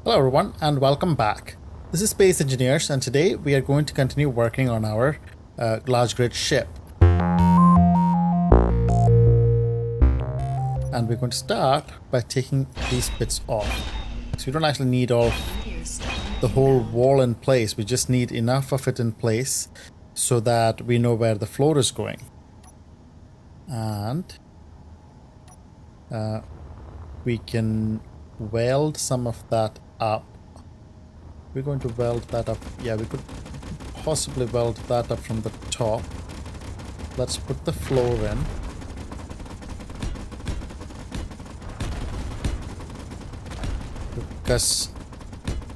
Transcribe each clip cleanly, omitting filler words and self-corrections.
Hello everyone and welcome back. This is Space Engineers and today we are going to continue working on our large grid ship. And we're going to start by taking these bits off. So we don't actually need the whole wall in place, we just need enough of it in place so that we know where the floor is going. And we can weld some of that up. We're going to weld that up. Yeah, we could possibly weld that up from the top. Let's put the floor in.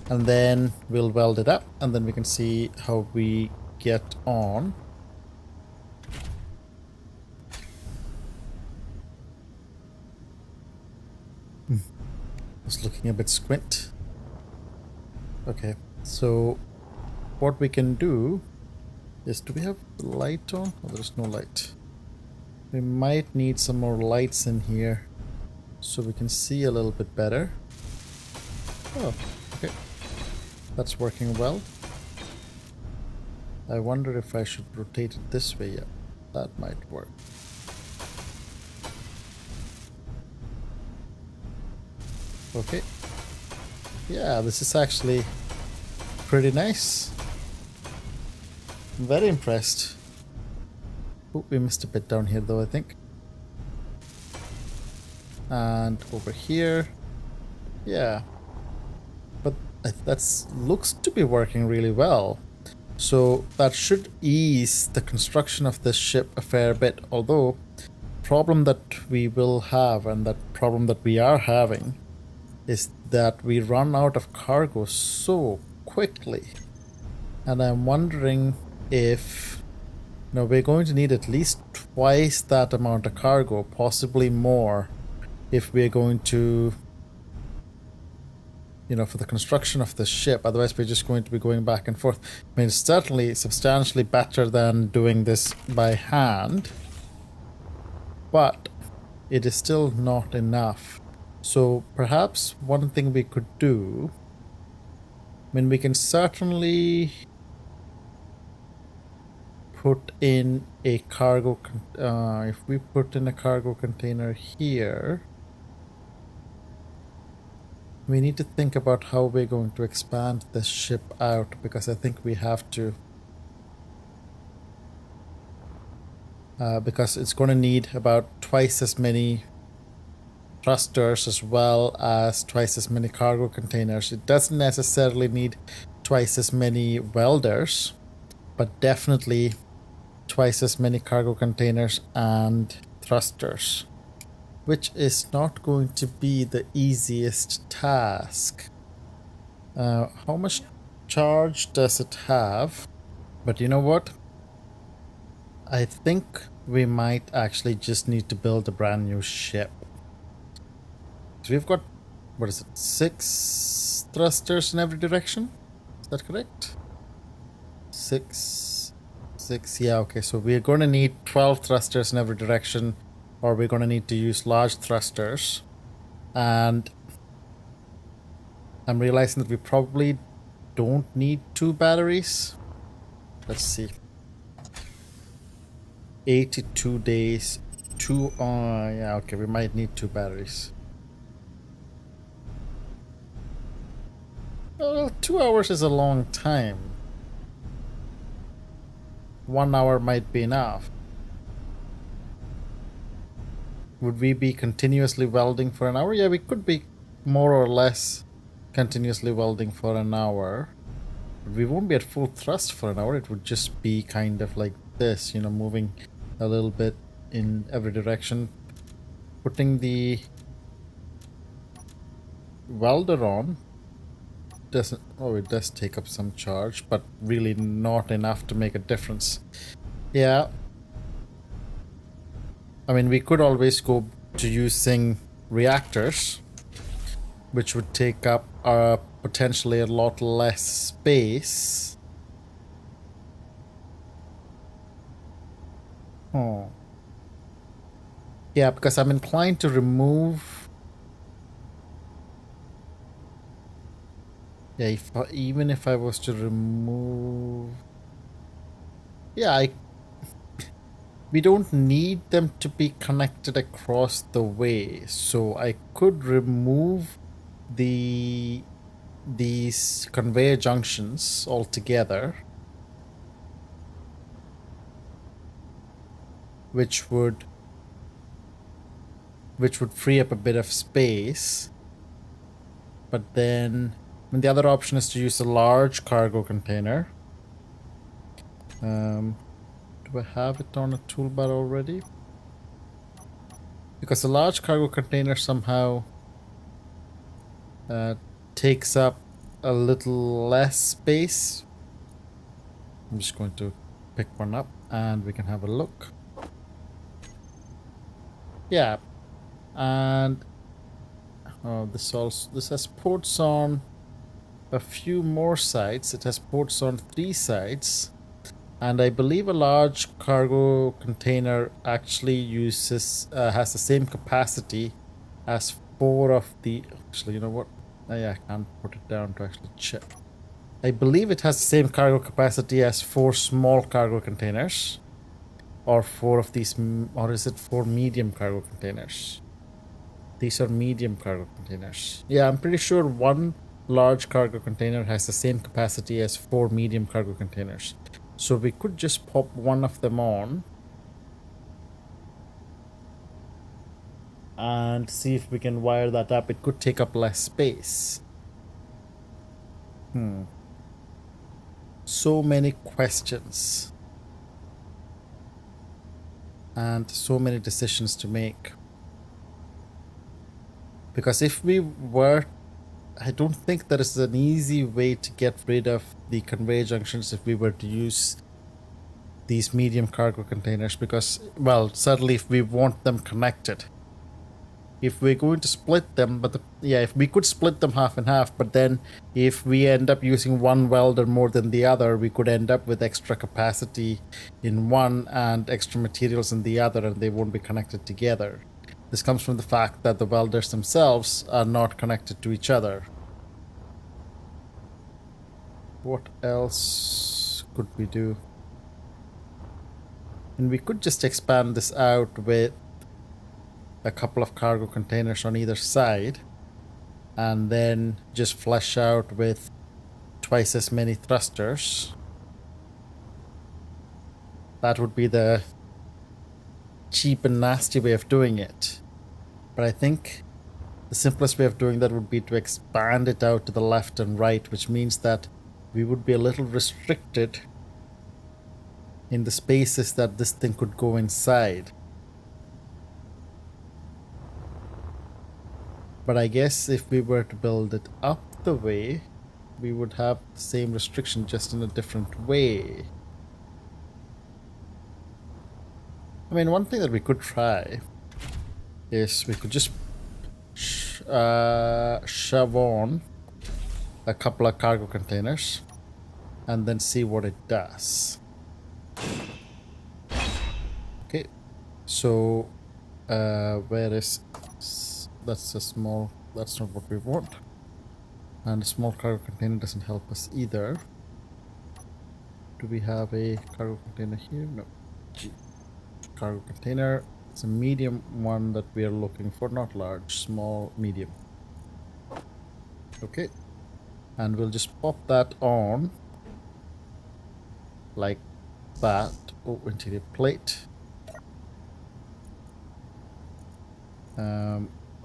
And then we'll weld it up and then we can see how we get on. It's looking a bit squint. Okay, so what we can do is, do we have the light on? Oh, there's no light. We might need some more lights in here so we can see a little bit better. Oh, okay. That's working well. I wonder if I should rotate it this way. Yeah, that might work. Okay. Yeah, this is actually pretty nice. I'm very impressed. Oh, we missed a bit down here though, I think. And over here. Yeah. But that looks to be working really well. So that should ease the construction of this ship a fair bit. Although, problem that we will have and that problem that we are having is that we run out of cargo so quickly. And I'm wondering if, we're going to need at least twice that amount of cargo, possibly more, if we're going to, for the construction of this ship. Otherwise, we're just going to be going back and forth. I mean, it's certainly substantially better than doing this by hand, but it is still not enough. So perhaps one thing we could do, we can certainly put in a cargo, if we put in a cargo container here, we need to think about how we're going to expand this ship out, because I think we have to, because it's going to need about twice as many thrusters as well as twice as many cargo containers. It doesn't necessarily need twice as many welders, but definitely twice as many cargo containers and thrusters, which is not going to be the easiest task. How much charge does it have? But you know what? I think we might actually just need to build a brand new ship. So we've got, what is it, 6 thrusters in every direction? Is that correct? 6, yeah, okay, so we're going to need 12 thrusters in every direction, or we're going to need to use large thrusters. And I'm realizing that we probably don't need 2 batteries. Let's see. 82 days, 2, yeah, okay, we might need 2 batteries. 2 hours is a long time. 1 hour might be enough. Would we be continuously welding for an hour? Yeah, we could be more or less continuously welding for an hour. We won't be at full thrust for an hour. It would just be kind of like this, moving a little bit in every direction. Putting the welder on doesn't, it does take up some charge, but really not enough to make a difference. Yeah. I mean, we could always go to using reactors, which would take up potentially a lot less space. Oh. Yeah, because I'm inclined to remove Yeah, even if I was to remove... Yeah, we don't need them to be connected across the way. So I could remove these conveyor junctions altogether, which would free up a bit of space. But then the other option is to use a large cargo container. Do I have it on a toolbar already? Because a large cargo container somehow takes up a little less space. I'm just going to pick one up and we can have a look. Yeah, and this has ports on a few more sides. It has ports on 3 sides, and I believe a large cargo container actually has the same capacity as 4 of the... Actually, you know what? I can't put it down to actually check. I believe it has the same cargo capacity as 4 small cargo containers, or 4 of these, or is it 4 medium cargo containers? These are medium cargo containers. Yeah, I'm pretty sure 1 large cargo container has the same capacity as 4 medium cargo containers. So we could just pop one of them on and see if we can wire that up. It could take up less space. So many questions and so many decisions to make. Because if we were... I don't think there is an easy way to get rid of the conveyor junctions if we were to use these medium cargo containers, because, well, certainly if we want them connected. If we're going to split them, if we could split them half and half, but then if we end up using one welder more than the other, we could end up with extra capacity in one and extra materials in the other, and they won't be connected together. This comes from the fact that the welders themselves are not connected to each other. What else could we do? And we could just expand this out with a couple of cargo containers on either side, and then just flush out with twice as many thrusters. That would be the cheap and nasty way of doing it. But I think the simplest way of doing that would be to expand it out to the left and right, which means that we would be a little restricted in the spaces that this thing could go inside. But I guess if we were to build it up the way, we would have the same restriction, just in a different way. I mean, one thing that we could try is we could just shove on a couple of cargo containers and then see what it does. Okay, so where is... That's a small... That's not what we want. And a small cargo container doesn't help us either. Do we have a cargo container here? No. Cargo container. It's a medium one that we are looking for. Not large, small, medium. Okay. And we'll just pop that on. Like that. Oh, interior plate.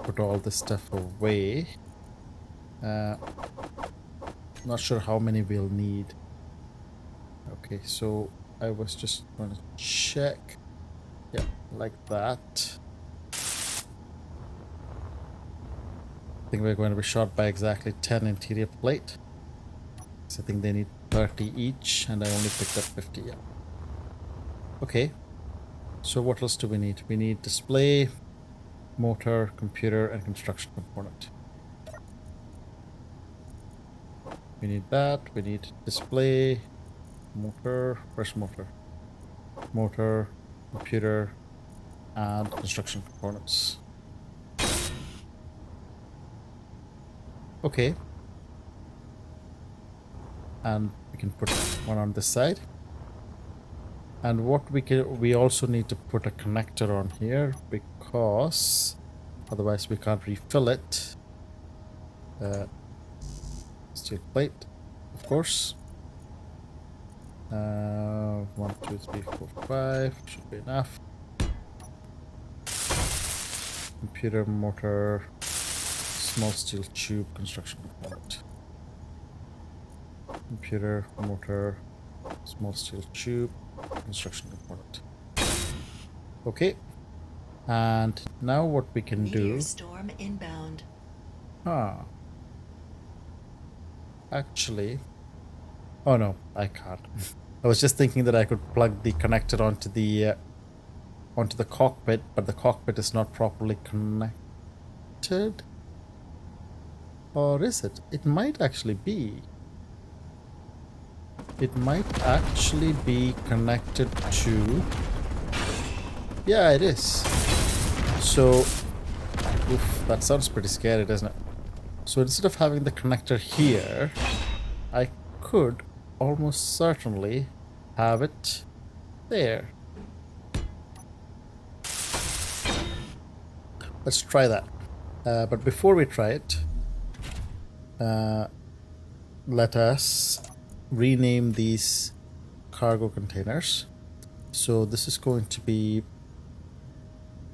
Put all this stuff away. Not sure how many we'll need. Okay, so I was just going to check. Yeah, like that. I think we're going to be short by exactly 10 interior plate. So I think they need 30 each, and I only picked up 50. Yeah. Okay. So what else do we need? We need display, motor, computer, and construction component. We need that. We need display, motor. Where's motor? Motor, computer, and construction components. Okay. And we can put one on this side. And what we also need to put a connector on here, because otherwise we can't refill it. Steel plate, of course. 1, 2, 3, 4, 5 should be enough. Computer, motor, small steel tube, construction component. Computer, motor, small steel tube, construction component. Okay. And now what we can do... Storm inbound. Actually... Oh no, I can't. I was just thinking that I could plug the connector onto the cockpit, but the cockpit is not properly connected. Or is it? It might actually be. It might actually be connected to... Yeah, it is. So... Oof, that sounds pretty scary, doesn't it? So instead of having the connector here, I could almost certainly have it there. Let's try that. But before we try it, let us rename these cargo containers. So this is going to be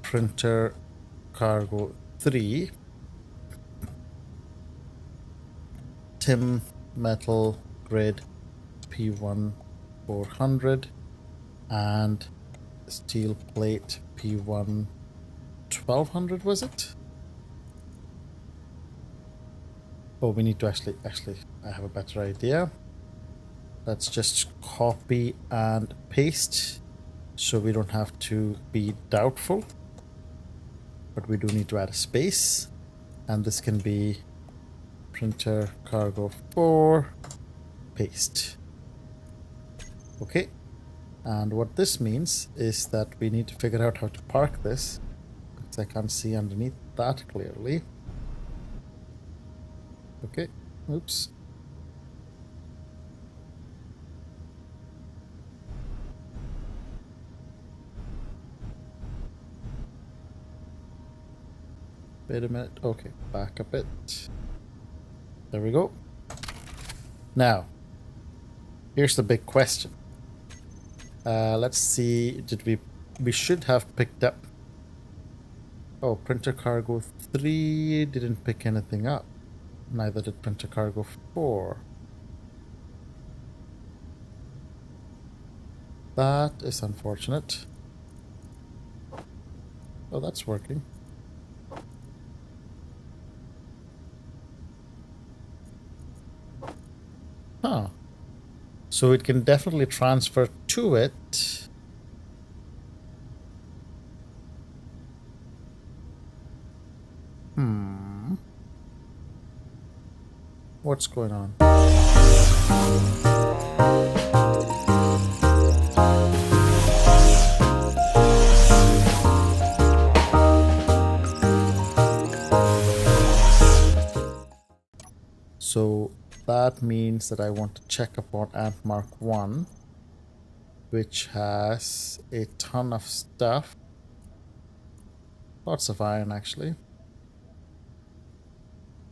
printer cargo 3, tin metal grid P1 400, and steel plate P1 1200, was it? Oh, we need to actually, I have a better idea. Let's just copy and paste so we don't have to be doubtful. But we do need to add a space. And this can be printer cargo 4, paste. Okay. And what this means is that we need to figure out how to park this, because I can't see underneath that clearly. Okay, oops. Wait a minute. Okay, back a bit. There we go. Now, here's the big question. Let's see, we should have picked up... Oh, printer cargo 3 didn't pick anything up. Neither did printer cargo 4. That is unfortunate. Oh, that's working. Huh. So it can definitely transfer to it. What's going on? So that means that I want to check upon Ant Mark 1, which has a ton of stuff. Lots of iron, actually.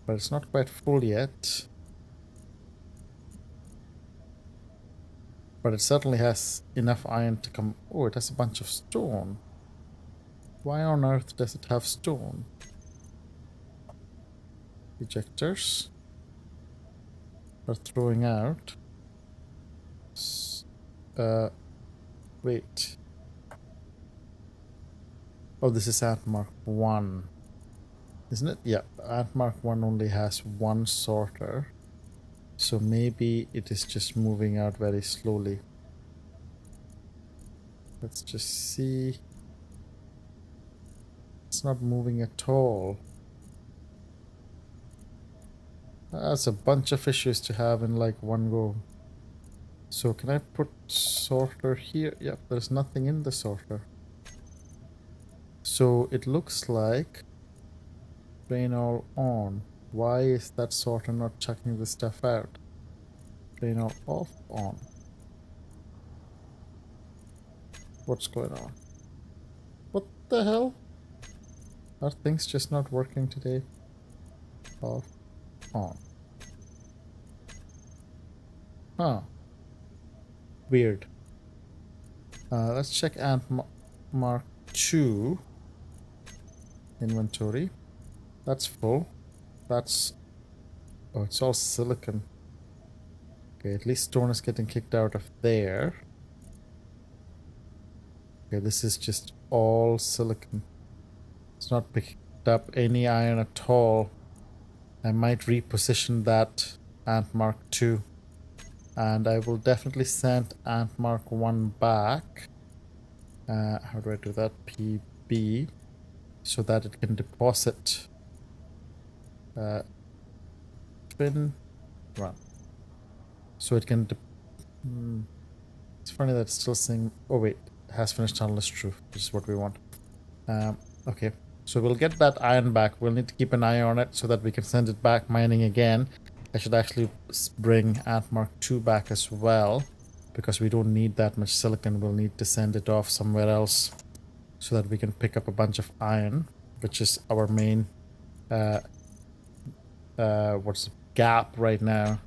But it's not quite full yet. But it certainly has enough iron to come... Oh, it has a bunch of stone. Why on earth does it have stone? Ejectors are throwing out. Wait. Oh, this is Ant Mark 1. Isn't it? Yeah, Ant Mark 1 only has one sorter. So maybe it is just moving out very slowly. Let's just see. It's not moving at all. That's a bunch of issues to have in like one go. So can I put sorter here? Yep, there's nothing in the sorter. So it looks like drain all on. Why is that sorter not chucking the stuff out? Planar off, on. What's going on? What the hell? Are things just not working today? Off, on. Huh. Weird. Let's check Ant Mark 2 inventory. That's full. That's... oh, it's all silicon. Okay, at least stone is getting kicked out of there. Okay, this is just all silicon. It's not picked up any iron at all. I might reposition that Ant Mark 2. And I will definitely send Ant Mark 1 back. How do I do that? PB. So that it can deposit. Spin. Run. So it can... it's funny that it's still saying... oh wait. Has finished tunnel is true. Which is what we want. Okay. So we'll get that iron back. We'll need to keep an eye on it so that we can send it back mining again. I should actually bring Ant Mark 2 back as well, because we don't need that much silicon. We'll need to send it off somewhere else so that we can pick up a bunch of iron, which is our main what's the gap right now.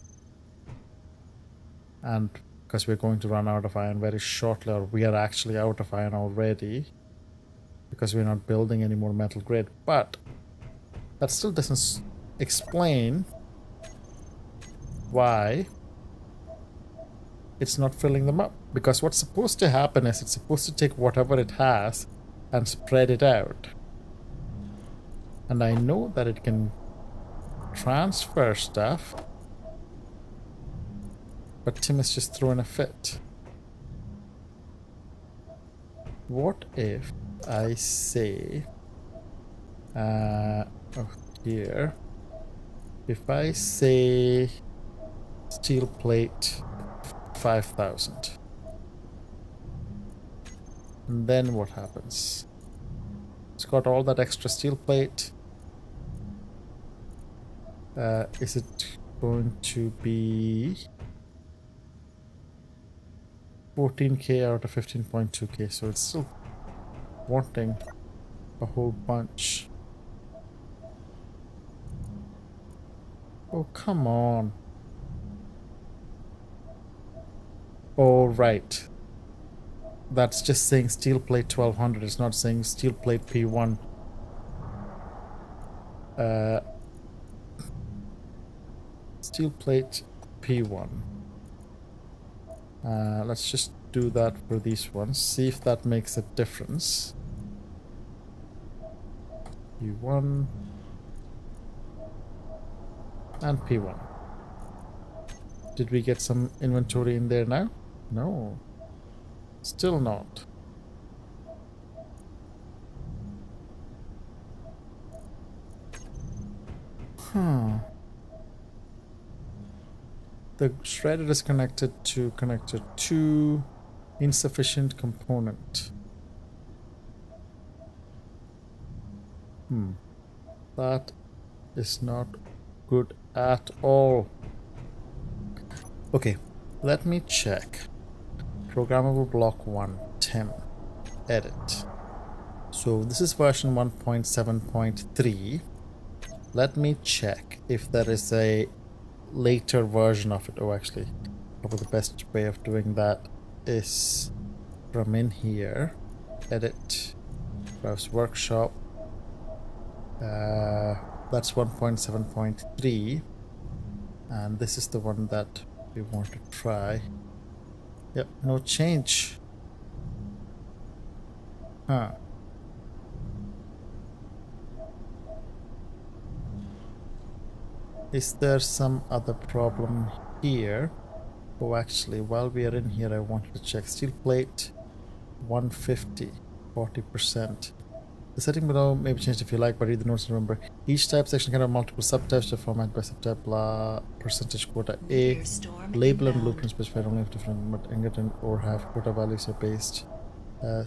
And because we're going to run out of iron very shortly, or we are actually out of iron already, because we're not building any more metal grade. But that still doesn't explain why it's not filling them up. Because what's supposed to happen is it's supposed to take whatever it has and spread it out. And I know that it can transfer stuff, but Tim is just throwing a fit. What if I say here, if I say steel plate 5,000, and then what happens? It's got all that extra steel plate. Is it going to be 14k out of 15.2k? So it's still wanting a whole bunch. Oh, come on. Oh, right. That's just saying steel plate 1200. It's not saying steel plate P1. Steel plate P1. Let's just do that for these ones. See if that makes a difference. P1 and P1. Did we get some inventory in there now? No. Still not. Huh. The shredder is connected to connector 2. Insufficient component. That is not good at all. Okay, let me check. Programmable block 1, Tim. Edit. So this is version 1.7.3. Let me check if there is a later version of it. Oh, actually, probably the best way of doing that is from in here. Edit. Browse workshop. That's 1.7.3. And this is the one that we want to try. Yep, no change. Huh. Is there some other problem here? Oh, actually, while we are in here, I wanted to check steel plate 150, 40%. The setting below may be changed if you like, but read the notes and remember. Each type section can have multiple subtypes to format by subtype, blah, percentage quota A. Label and blueprint specified only if different, but ingot and or have quota values are based.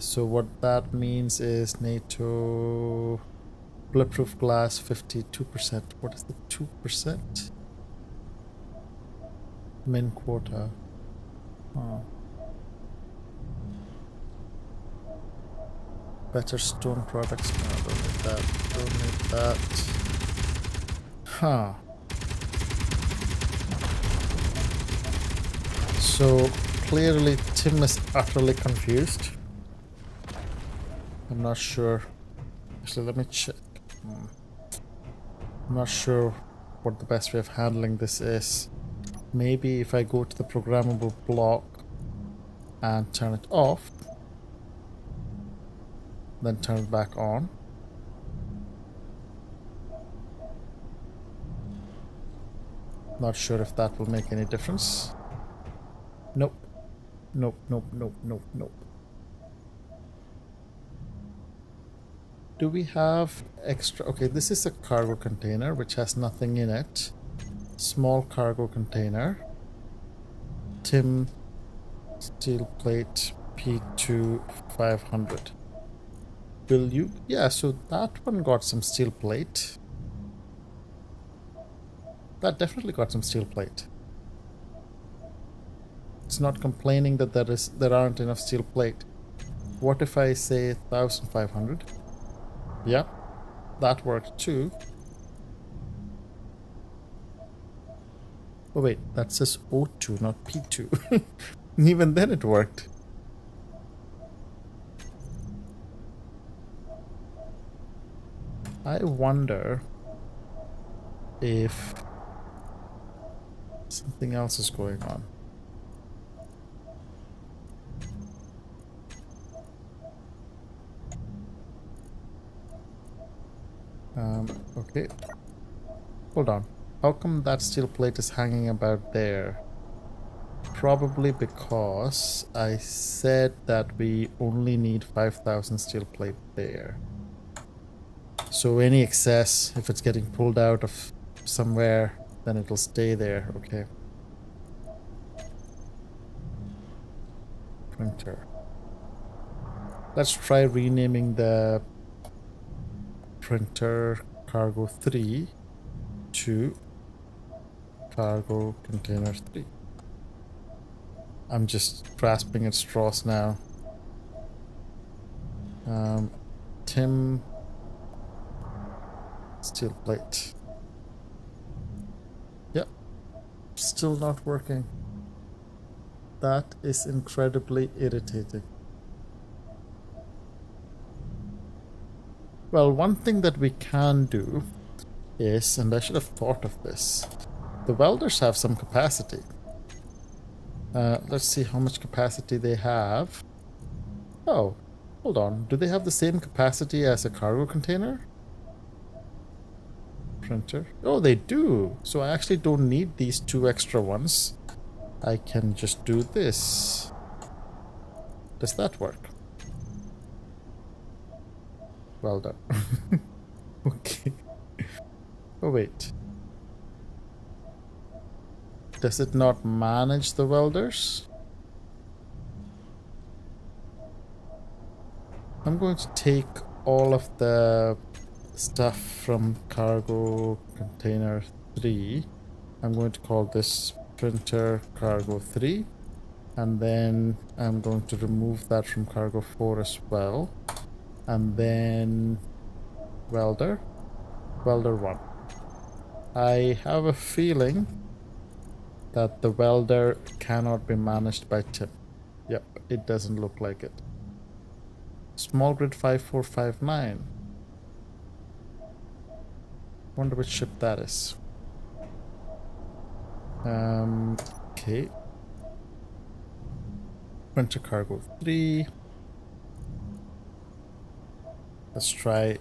So what that means is NATO bulletproof glass 52%. What is the 2%? Min quota. Oh. Better stone products. No, don't need that. Don't need that. Huh. So clearly Tim is utterly confused. I'm not sure. Actually, let me check. I'm not sure what the best way of handling this is. Maybe if I go to the programmable block and turn it off, then turn it back on. Not sure if that will make any difference. Nope. Nope, nope, nope, nope, nope. Do we have extra? Okay, this is a cargo container which has nothing in it. Small cargo container. Tim steel plate P2 500. Will you? Yeah, so that one got some steel plate. That definitely got some steel plate. It's not complaining that there aren't enough steel plate. What if I say 1500? Yep, that worked too. Oh wait, that says O2, not P2. Even then it worked. I wonder if something else is going on. Okay. Hold on. How come that steel plate is hanging about there? Probably because I said that we only need 5000 steel plate there. So any excess, if it's getting pulled out of somewhere, then it'll stay there. Okay. Printer. Let's try renaming the printer cargo 3 to cargo container 3. I'm just grasping at straws now. Tim steel plate. Yep, still not working. That is incredibly irritating. Well, one thing that we can do is, and I should have thought of this, the welders have some capacity. Let's see how much capacity they have. Oh, hold on. Do they have the same capacity as a cargo container? Printer. Oh, they do. So I actually don't need these 2 extra ones. I can just do this. Does that work? Well done. Okay. Oh, wait. Does it not manage the welders? I'm going to take all of the stuff from cargo container 3. I'm going to call this printer cargo 3. And then I'm going to remove that from cargo 4 as well. And then welder 1. I have a feeling that the welder cannot be managed by Tim. Yep, it doesn't look like it. Small grid 5459. Wonder which ship that is. Okay. Printer cargo 3. Let's try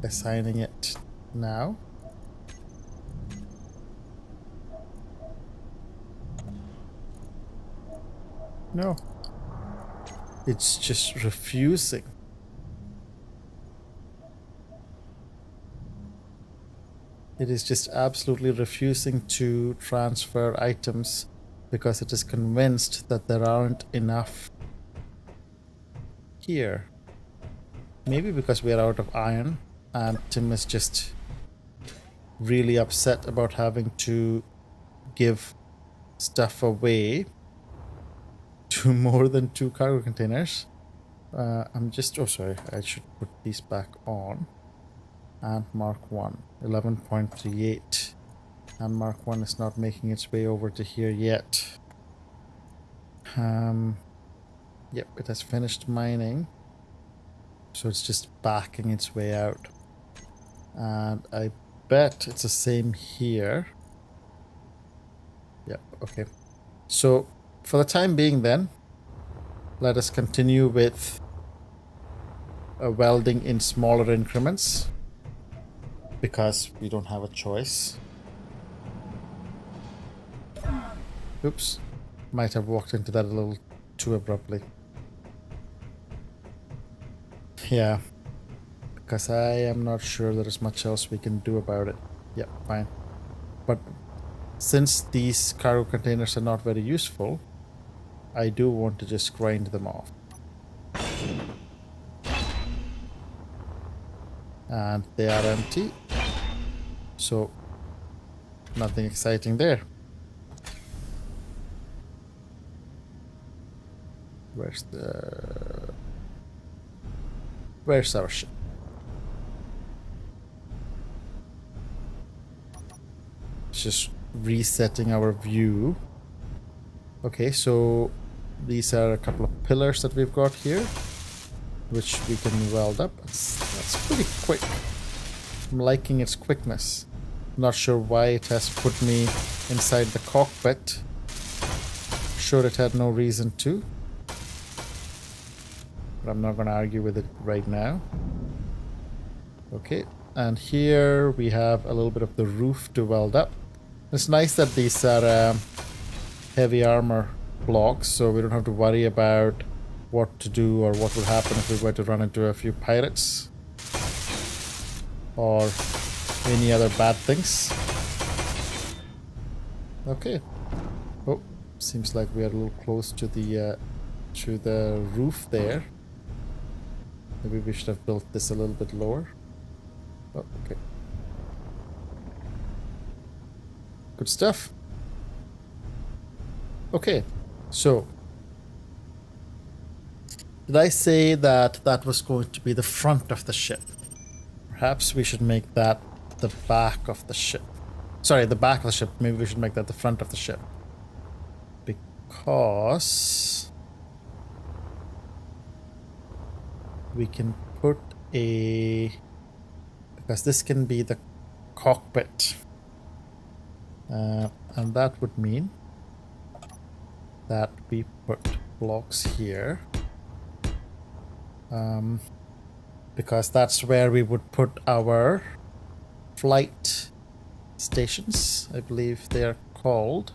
assigning it now. No. It's just refusing. It is just absolutely refusing to transfer items because it is convinced that there aren't enough here. Maybe because we are out of iron and Tim is just really upset about having to give stuff away to more than 2 cargo containers. I'm just, oh sorry, I should put these back on. And Mark 1, 11.38. And Mark 1 is not making its way over to here yet. Yep, it has finished mining. So it's just backing its way out. And I bet it's the same here. Yep, okay. So for the time being then, let us continue with welding in smaller increments. Because we don't have a choice. Oops. Might have walked into that a little too abruptly. Yeah. Because I am not sure there is much else we can do about it. Yeah, fine. But since these cargo containers are not very useful, I do want to just grind them off. And they are empty. So, nothing exciting there. Where's our ship? Just resetting our view. Okay, so these are a couple of pillars that we've got here, which we can weld up. That's pretty quick. I'm liking its quickness. Not sure why it has put me inside the cockpit. Sure, it had no reason to. But I'm not going to argue with it right now. Okay, and here we have a little bit of the roof to weld up. It's nice that these are heavy armor blocks, so we don't have to worry about what to do or what would happen if we were to run into a few pirates or any other bad things. Okay. Oh, seems like we are a little close to the roof there. Maybe we should have built this a little bit lower. Oh, okay. Good stuff. Okay, so did I say that that was going to be the front of the ship? Perhaps we should make that the back of the ship. Sorry, the back of the ship. Maybe we should make that the front of the ship. Because we can put because this can be the cockpit. And that would mean that we put blocks here. Because that's where we would put our flight stations, I believe they are called.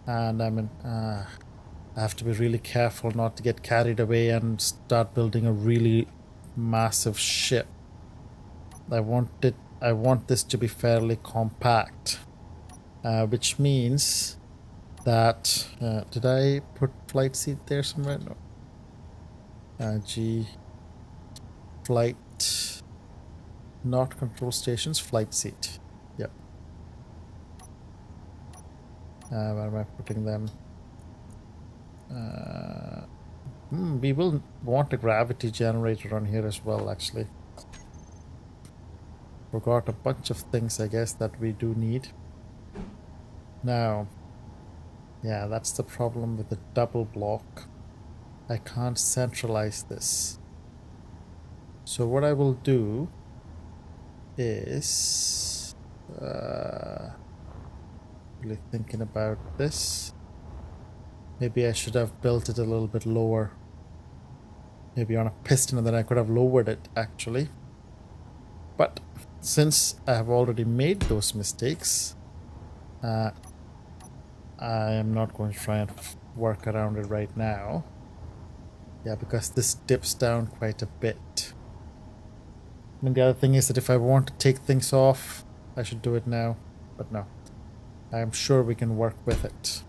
And I have to be really careful not to get carried away and start building a really massive ship. I want this to be fairly compact, which means that did I put flight seat there somewhere? No. G flight, not control stations, flight seat. Yep. Where am I putting them? We will want a gravity generator on here as well, actually. Forgot a bunch of things, I guess, that we do need. Now, yeah, that's the problem with the double block. I can't centralize this. So what I will do is really thinking about this. Maybe I should have built it a little bit lower. Maybe on a piston, and then I could have lowered it actually. But since I have already made those mistakes, I am not going to try and work around it right now. Yeah, because this dips down quite a bit. And the other thing is that if I want to take things off, I should do it now. But no, I'm sure we can work with it.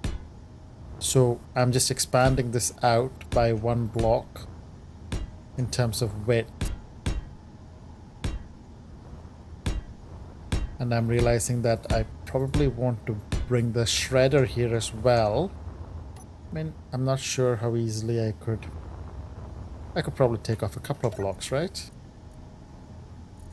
So I'm just expanding this out by 1 block in terms of width. And I'm realizing that I probably want to bring the shredder here as well. I mean, I'm not sure how easily I could probably take off a couple of blocks, right?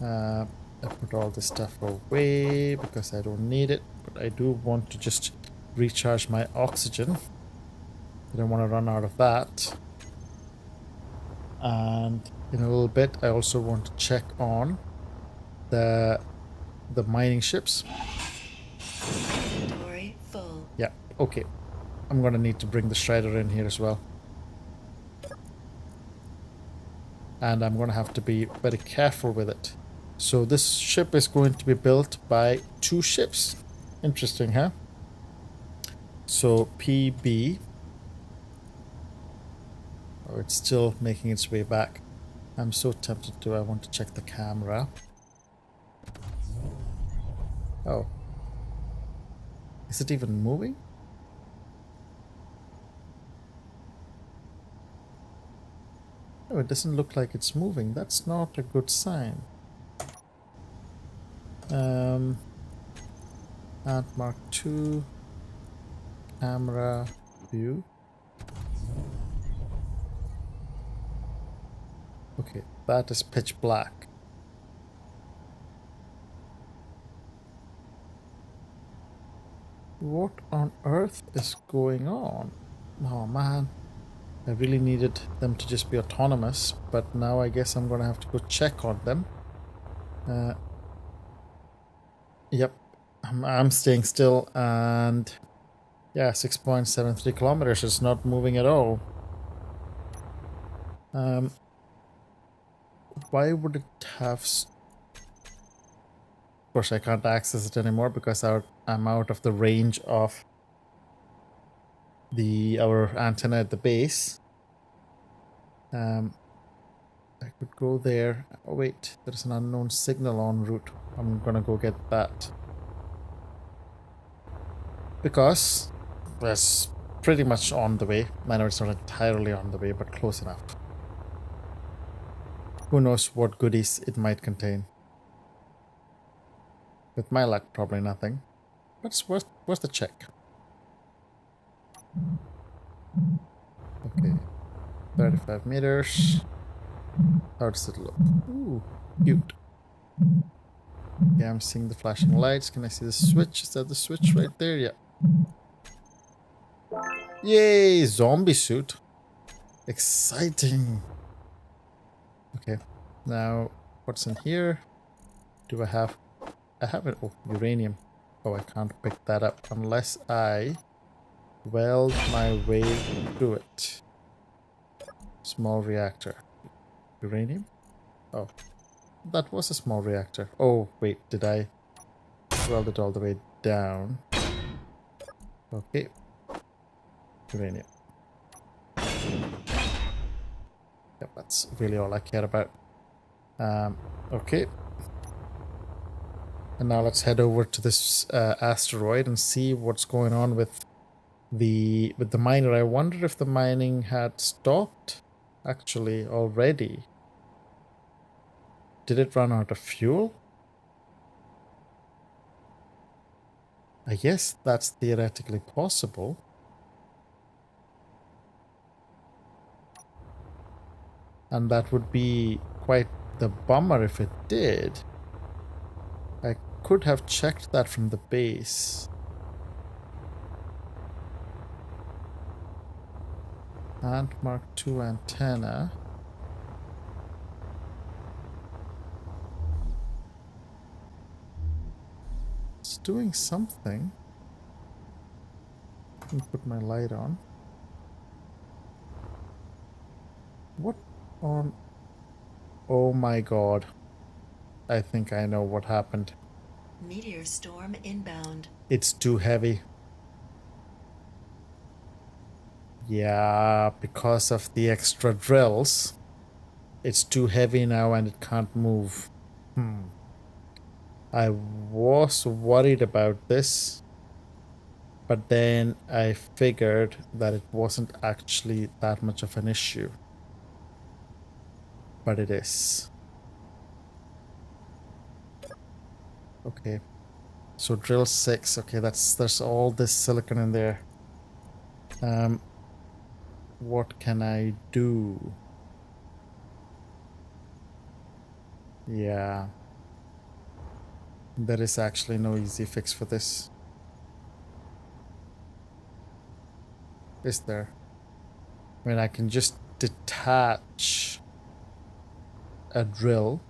I put all this stuff away because I don't need it, but I do want to just recharge my oxygen. I don't want to run out of that. And in a little bit, I also want to check on the mining ships. Inventory full. Yeah, okay. I'm gonna need to bring the shredder in here as well. And I'm gonna have to be very careful with it. So this ship is going to be built by 2 ships. Interesting, huh? So PB. Oh, it's still making its way back. I'm so tempted to. I want to check the camera. Oh. Is it even moving? No, it doesn't look like it's moving. That's not a good sign. And Mark 2. Camera view. Okay, that is pitch black. What on earth is going on? Oh man, I really needed them to just be autonomous, but now I guess I'm gonna have to go check on them. Yep, I'm staying still, and yeah, 6.73 kilometers is not moving at all. Why would it have... Of course, I can't access it anymore because I'm out of the range of our antenna at the base. I could go there. Oh wait, there's an unknown signal en route. I'm gonna go get that. Because that's pretty much on the way. I know it's not entirely on the way, but close enough. Who knows what goodies it might contain. With my luck, probably nothing. But it's worth the check. Okay. 35 meters. How does it look? Ooh, cute. Yeah, I'm seeing the flashing lights. Can I see the switch? Is that the switch right there? Yeah. Yay, zombie suit. Exciting. Okay, now what's in here? Do I have it? Oh, uranium. Oh, I can't pick that up unless I weld my way through it. Small reactor. Uranium? Oh, that was a small reactor. Oh, wait, did I weld it all the way down? Okay. Uranium. Yep, that's really all I care about. Okay. And now let's head over to this asteroid and see what's going on with the miner. I wonder if the mining had stopped actually already. Did it run out of fuel? I guess that's theoretically possible. And that would be quite the bummer if it did. I could have checked that from the base. And Mark II antenna. It's doing something. Let me put my light on. What on... Oh my god. I think I know what happened. Meteor storm inbound. It's too heavy. Yeah, because of the extra drills. It's too heavy now and it can't move. I was worried about this. But then I figured that it wasn't actually that much of an issue. But it is. Okay. So drill 6. Okay, there's all this silicon in there. What can I do? Yeah. There is actually no easy fix for this. Is there? I mean, I can just detach a drill.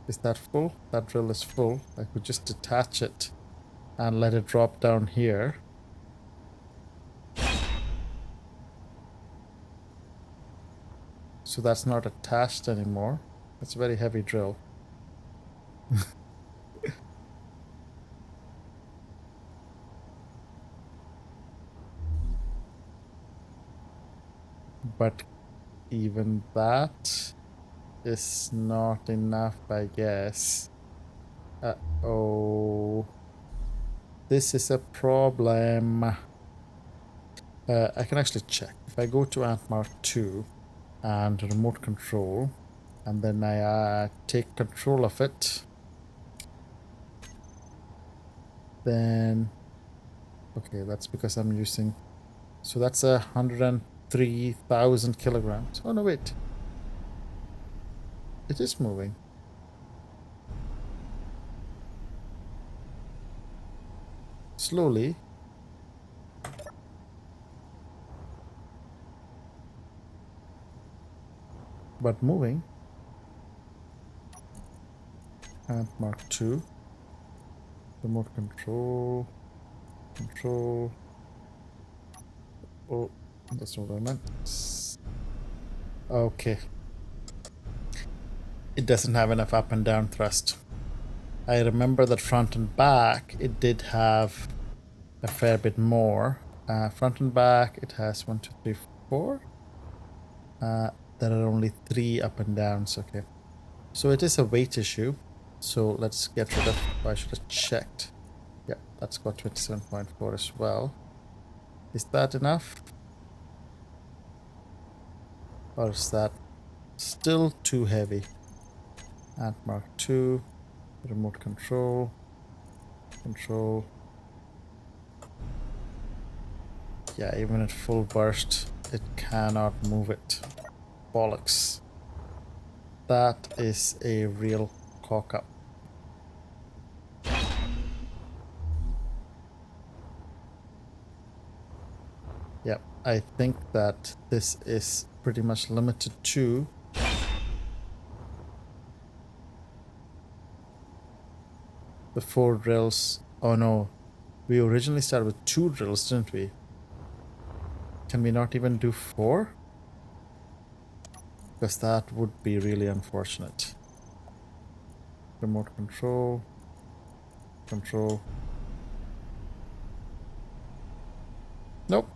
Is that full? That drill is full. I could just detach it and let it drop down here. So that's not attached anymore. It's a very heavy drill. But even that is not enough, I guess. Uh-oh. This is a problem. I can actually check. If I go to Ant Mark 2 and remote control, and then I take control of it, then... Okay, that's because I'm using... So that's 103,000 kilograms. Oh, no, wait. It is moving. Slowly. But moving. And Mark 2. Remote control. Control. Oh, that's not what I meant. Okay. It doesn't have enough up and down thrust. I remember that front and back, it did have a fair bit more. Front and back, it has 1, 2, 3, 4. There are only 3 up and downs. Okay. So it is a weight issue. So let's get rid of... I should have checked. Yeah, that's got 27.4 as well. Is that enough? Or is that still too heavy? And Mark 2. Remote control. Control. Yeah, even at full burst, it cannot move it. Bollocks. That is a real cock-up. Yep, I think that this is pretty much limited to the 4 drills. Oh no, we originally started with 2 drills, didn't we? Can we not even do 4? Because that would be really unfortunate. Remote control. Control. Nope.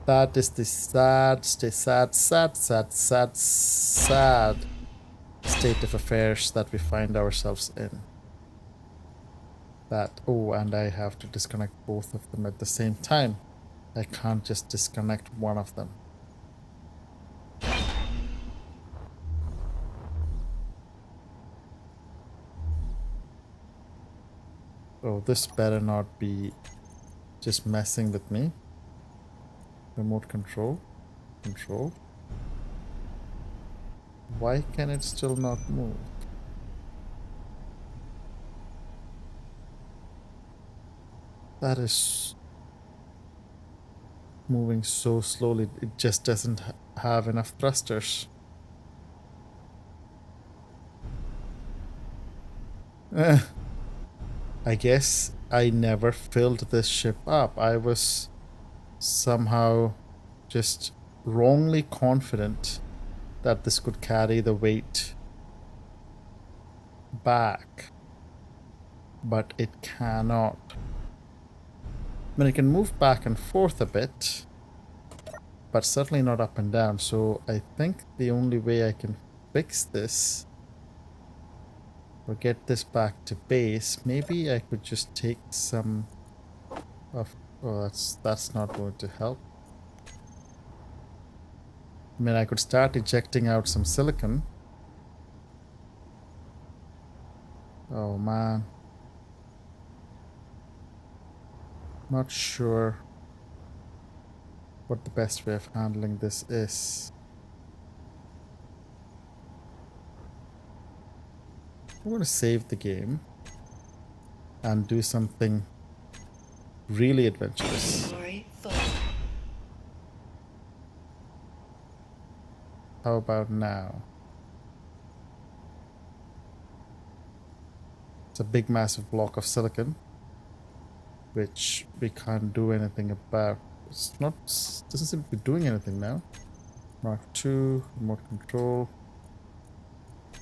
That is the sad state of affairs that we find ourselves in. That, oh, and I have to disconnect both of them at the same time. I can't just disconnect one of them. Oh, this better not be just messing with me. Remote control. Control. Why can it still not move? That is moving so slowly. It just doesn't have enough thrusters. I guess I never filled this ship up. I was somehow just wrongly confident that this could carry the weight back, but it cannot. I mean, it can move back and forth a bit, but certainly not up and down. So I think the only way I can fix this or get this back to base, maybe I could just take some of... Oh, that's not going to help. I mean, I could start ejecting out some silicon. Oh man. Not sure what the best way of handling this is. I'm going to save the game and do something really adventurous. Inventory full. How about now? It's a big massive block of silicon, which we can't do anything about. It's not, doesn't seem to be doing anything now. Mark 2, remote control.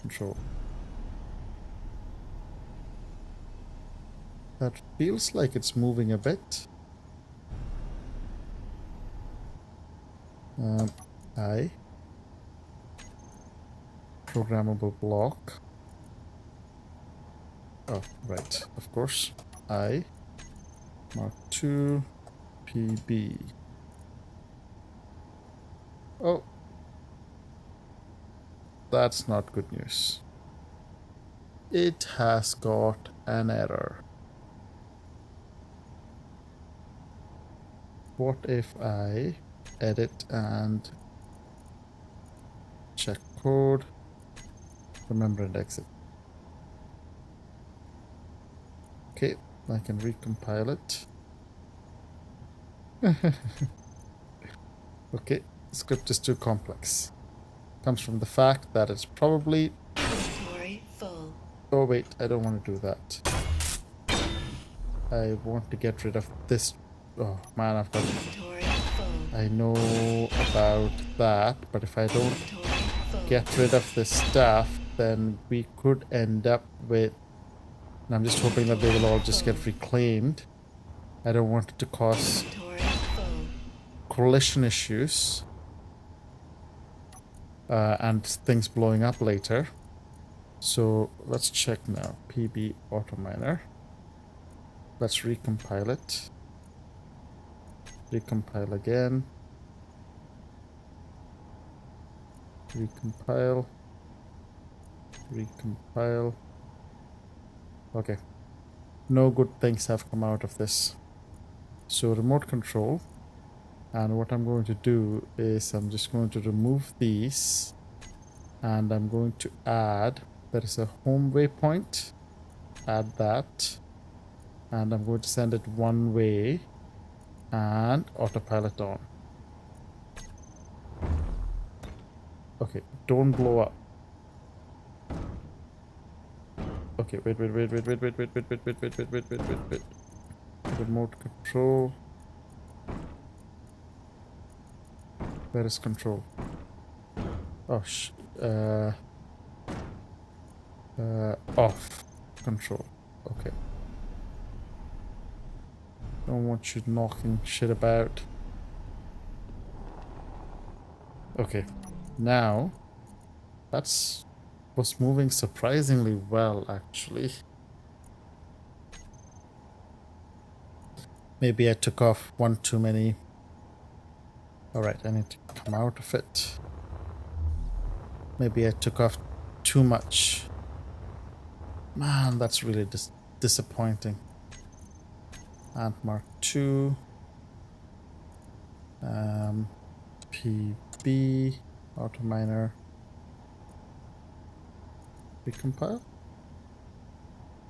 Control. That feels like it's moving a bit. I. Programmable block. Oh, right. Of course. I. Mark 2. PB. Oh. That's not good news. It has got an error. What if I edit and check code, remember and exit? Okay, I can recompile it. Okay, script is too complex. Comes from the fact that it's probably... Inventory full. Oh wait, I don't want to do that. I want to get rid of this. Oh man, I've got... Inventory full. I know about that, but if I don't Inventory full. get rid of this stuff, then we could end up with... And I'm just hoping that they will all just get reclaimed. I don't want it to cause Inventory full. collision issues. And things blowing up later. So let's check now. PB auto miner. Let's recompile it. Recompile again. Recompile. Recompile. Okay. No good things have come out of this. So remote control. And what I'm going to do is I'm just going to remove these. And I'm going to add, there is a home waypoint. Add that. And I'm going to send it one way. And autopilot on. Okay, don't blow up. Okay, wait. Remote control. Where is control? Oh, off control. Okay. Don't want you knocking shit about. Okay. Now, was moving surprisingly well, actually. Maybe I took off one too many. Alright, I need to come out of it. Maybe I took off too much. Man, that's really disappointing. And Mark 2. PB. Auto miner. Recompile?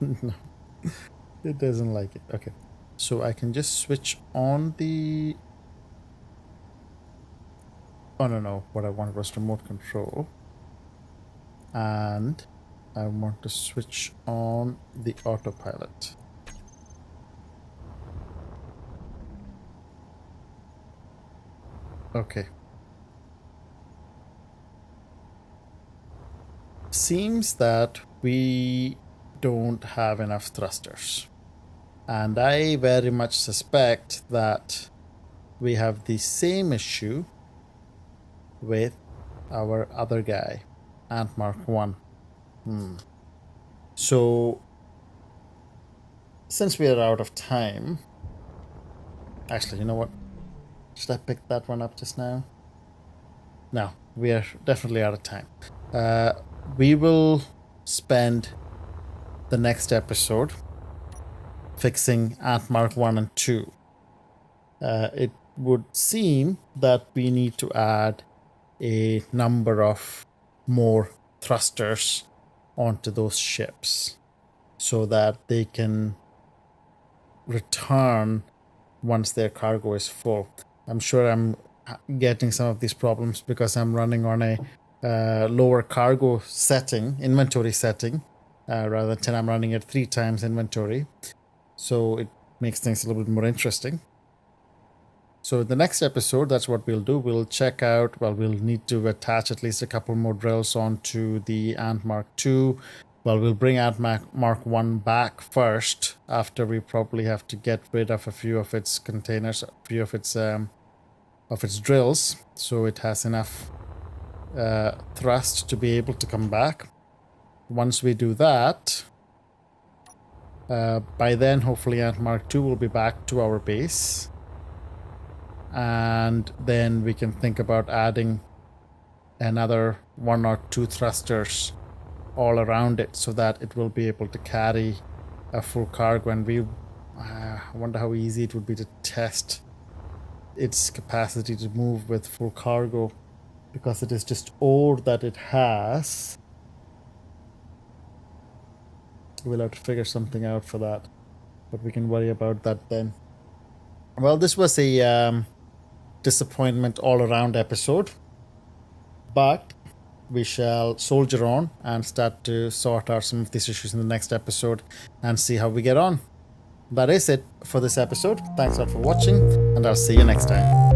No. It doesn't like it. Okay. So I can just switch on the... Oh, no. What I wanted was remote control. And I want to switch on the autopilot. Okay. Seems that we don't have enough thrusters. And I very much suspect that we have the same issue with our other guy, Ant Mark 1. So, since we are out of time... Actually, you know what? Should I pick that one up just now? No, we are definitely out of time. We will spend the next episode, fixing Ant Mark 1 and 2. It would seem that we need to add a number of more thrusters onto those ships so that they can return once their cargo is full. I'm sure I'm getting some of these problems because I'm running on a lower cargo setting, inventory setting, rather than 10. I'm running at 3 times inventory, so it makes things a little bit more interesting. So the next episode, that's what we'll do. We'll check out, well, we'll need to attach at least a couple more drills onto the Ant Mark 2. Well, we'll bring Ant Mark 1 back first, after we probably have to get rid of a few of its containers, a few of its drills, so it has enough thrust to be able to come back. Once we do that, by then hopefully Ant Mark 2 will be back to our base, and then we can think about adding another 1 or 2 thrusters all around it so that it will be able to carry a full cargo. And we wonder how easy it would be to test its capacity to move with full cargo, because it is just ore that it has. We'll have to figure something out for that, but we can worry about that then. Well, this was a disappointment all around episode, but we shall soldier on and start to sort out some of these issues in the next episode and see how we get on. That is it for this episode. Thanks a lot for watching, and I'll see you next time.